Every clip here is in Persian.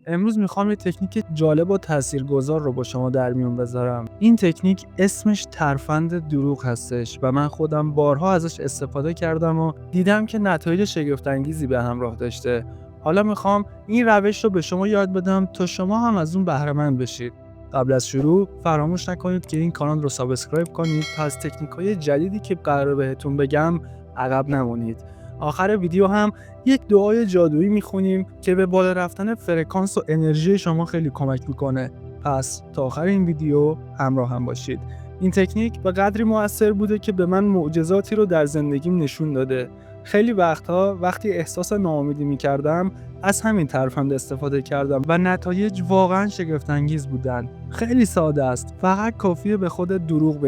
امروز میخوام یه تکنیک جالب و تاثیرگذار رو با شما در میون بذارم. این تکنیک اسمش ترفند دروغ هستش و من خودم بارها ازش استفاده کردم و دیدم که نتایج شگفت‌انگیزی به همراه داشته. حالا میخوام این روش رو به شما یاد بدم تا شما هم از اون بهره مند بشید. قبل از شروع فراموش نکنید که این کانال رو سابسکرایب کنید تا از تکنیک‌های جدیدی که قراره بهتون بگم عقب نمونید. آخر ویدیو هم یک دعای جادویی میخونیم که به بالا رفتن فرکانس و انرژی شما خیلی کمک میکنه. پس تا آخر این ویدیو همراه هم باشید. این تکنیک به قدری مؤثر بوده که به من معجزاتی رو در زندگیم نشون داده. خیلی وقتها وقتی احساس ناامیدی میکردم از همین ترفند استفاده کردم و نتایج واقعا شگفت انگیز بودن. خیلی ساده است، فقط کافیه به خودت دروغ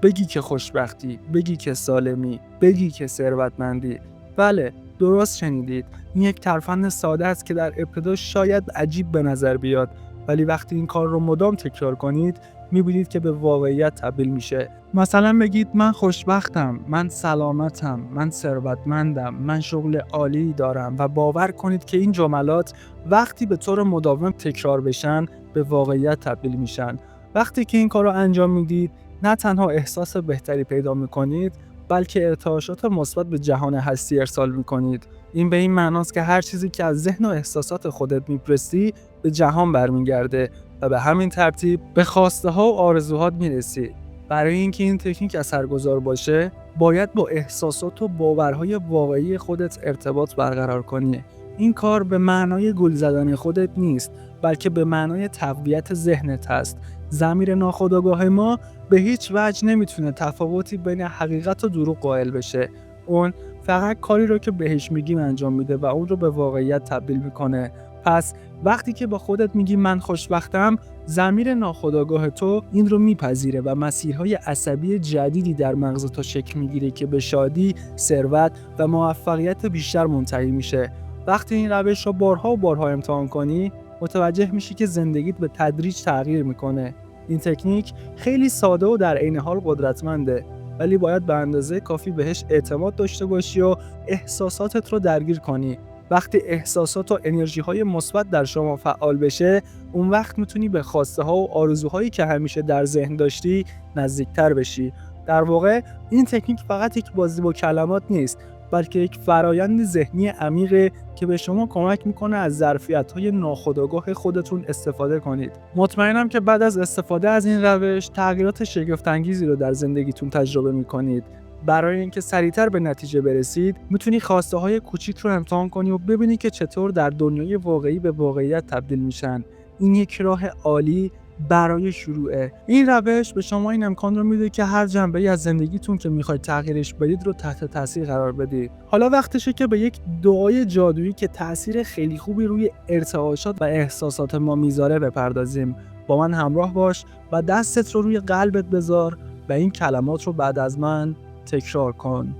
بگی که خوشبختی، بگی که سالمی، بگی که ثروتمندی. بله، درست شنیدید. این یک ترفند ساده است که در ابتدا شاید عجیب به نظر بیاد، ولی وقتی این کار رو مدام تکرار کنید می‌بینید که به واقعیت تبدیل میشه. مثلا بگید من خوشبختم، من سلامتم، من ثروتمندم، من شغل عالی دارم و باور کنید که این جملات وقتی به طور مداوم تکرار بشن به واقعیت تبدیل میشن. وقتی که این کار رو انجام میدید نه تنها احساس بهتری پیدا میکنید بلکه ارتعاشات مثبت به جهان هستی ارسال میکنید. این به این معناست که هر چیزی که از ذهن و احساسات خودت میپرسی به جهان برمیگرده و به همین ترتیب به خواسته ها و آرزوهات میرسی. برای اینکه این تکنیک اثرگذار باشه باید با احساسات و باورهای واقعی خودت ارتباط برقرار کنی. این کار به معنای گول زدن خودت نیست بلکه به معنای تقویت ذهنت است. ضمیر ناخودآگاه ما به هیچ وجه نمیتونه تفاوتی بین حقیقت و دروغ قائل بشه. اون فقط کاری رو که بهش میگیم انجام میده و اون رو به واقعیت تبدیل میکنه. پس وقتی که با خودت میگی من خوشبختم، ضمیر ناخودآگاه تو این رو میپذیره و مسیرهای عصبی جدیدی در مغز تو شکل میگیره که به شادی، ثروت و موفقیت بیشتر منتهی میشه. وقتی این روش رو بارها و بارها امتحان کنی، متوجه میشی که زندگیت به تدریج تغییر میکنه. این تکنیک خیلی ساده و در عین حال قدرتمنده، ولی باید به اندازه کافی بهش اعتماد داشته باشی و احساساتت رو درگیر کنی. وقتی احساسات و انرژی های مثبت در شما فعال بشه، اون وقت میتونی به خواسته ها و آرزوهایی که همیشه در ذهن داشتی نزدیکتر بشی. در واقع این تکنیک فقط یک بازی با کلمات نیست، بلکه یک فرایند ذهنی عمیقه که به شما کمک میکنه از ظرفیت‌های ناخودآگاه خودتون استفاده کنید. مطمئنم که بعد از استفاده از این روش تغییرات شگفت‌انگیزی رو در زندگیتون تجربه میکنید. برای اینکه سریعتر به نتیجه برسید، میتونی خواسته‌های کوچیک رو امتحان کنی و ببینی که چطور در دنیای واقعی به واقعیت تبدیل میشن. این یک راه عالی برای شروعه. این روش به شما این امکان رو میده که هر جنبه‌ای از زندگیتون که میخواید تغییرش بدید رو تحت تاثیر قرار بدید. حالا وقتشه که به یک دعای جادویی که تاثیر خیلی خوبی روی ارتعاشات و احساسات ما میذاره بپردازیم. با من همراه باش و دستت رو روی قلبت بذار و این کلمات رو بعد از من تکرار کن.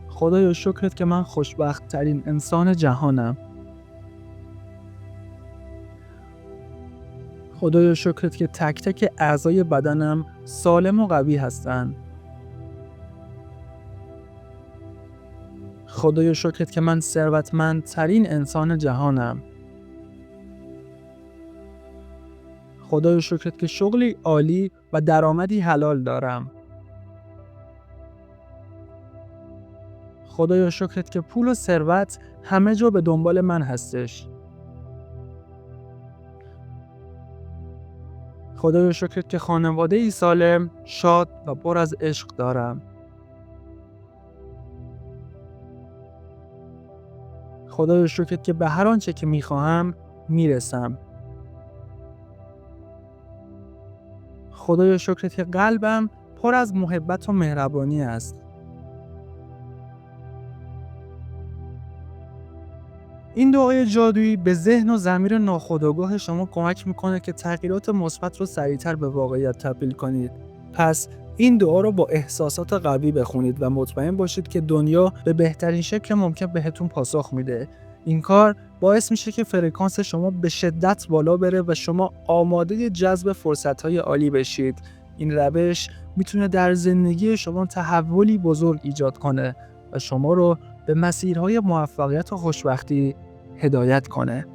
خدایا شکرت که من خوشبخت ترین انسان جهانم. خدایا شکرت که تک تک اعضای بدنم سالم و قوی هستن. خدایا شکرت که من ثروتمندترین انسان جهانم. خدایا شکرت که شغلی عالی و درآمدی حلال دارم. خدایا شکرت که پول و ثروت همه جا به دنبال من هستش. خدایا شکرت که خانواده‌ای سالم، شاد و پر از عشق دارم. خدایا شکرت که به هر آنچه که میخواهم میرسم. خدایا شکرت که قلبم پر از محبت و مهربانی است. این دعای جادویی به ذهن و ضمیر ناخودآگاه شما کمک میکنه که تغییرات مثبت رو سریعتر به واقعیت تبدیل کنید. پس این دعا رو با احساسات قوی بخونید و مطمئن باشید که دنیا به بهترین شکل ممکن بهتون پاسخ میده. این کار باعث میشه که فرکانس شما به شدت بالا بره و شما آماده جذب فرصت‌های عالی بشید. این روش میتونه در زندگی شما تحولی بزرگ ایجاد کنه و شما رو به مسیرهای موفقیت و خوشبختی هدایت کنه.